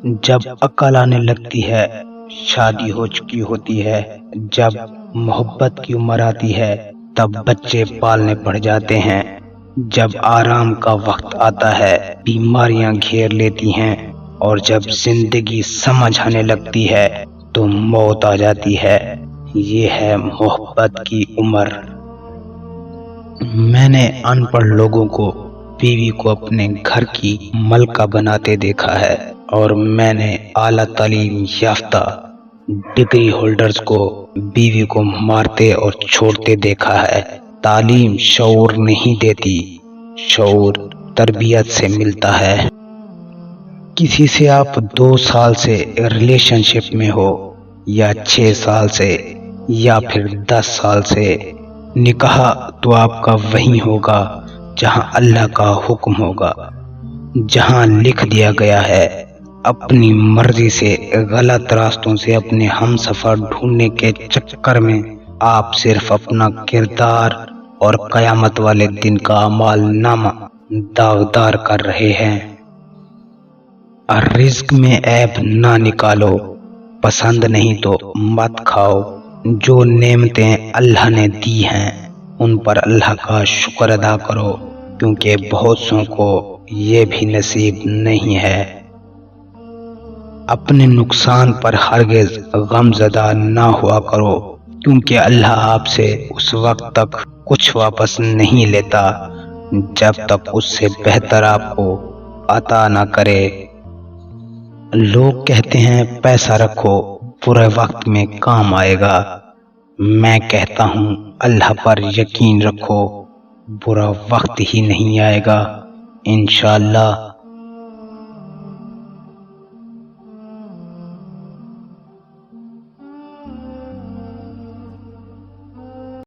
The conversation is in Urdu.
جب عقل آنے لگتی ہے، شادی ہو چکی ہوتی ہے، جب محبت کی عمر آتی ہے، تب بچے پالنے پڑ جاتے ہیں، جب آرام کا وقت آتا ہے بیماریاں گھیر لیتی ہیں، اور جب زندگی سمجھ آنے لگتی ہے تو موت آ جاتی ہے۔ یہ ہے محبت کی عمر۔ میں نے ان پڑھ لوگوں کو بیوی کو اپنے گھر کی ملکہ بناتے دیکھا ہے، اور میں نے اعلیٰ تعلیم یافتہ ڈگری ہولڈرز کو بیوی کو مارتے اور چھوڑتے دیکھا ہے۔ تعلیم شعور نہیں دیتی، شعور تربیت سے ملتا ہے۔ کسی سے آپ 2 سال سے ریلیشن شپ میں ہو، یا 6 سال سے، یا پھر 10 سال سے، نکاح تو آپ کا وہیں ہوگا جہاں اللہ کا حکم ہوگا، جہاں لکھ دیا گیا ہے۔ اپنی مرضی سے غلط راستوں سے اپنے ہم سفر ڈھونڈنے کے چکر میں آپ صرف اپنا کردار اور قیامت والے دن کا اعمال نامہ داغدار کر رہے ہیں۔ رزق میں عیب نہ نکالو، پسند نہیں تو مت کھاؤ۔ جو نعمتیں اللہ نے دی ہیں ان پر اللہ کا شکر ادا کرو، کیونکہ بہت سوں کو یہ بھی نصیب نہیں ہے۔ اپنے نقصان پر ہرگز غم زدہ نہ ہوا کرو، کیونکہ اللہ آپ سے اس وقت تک کچھ واپس نہیں لیتا جب تک اس سے بہتر آپ کو عطا نہ کرے۔ لوگ کہتے ہیں پیسہ رکھو، برے وقت میں کام آئے گا۔ میں کہتا ہوں اللہ پر یقین رکھو، برا وقت ہی نہیں آئے گا، انشاءاللہ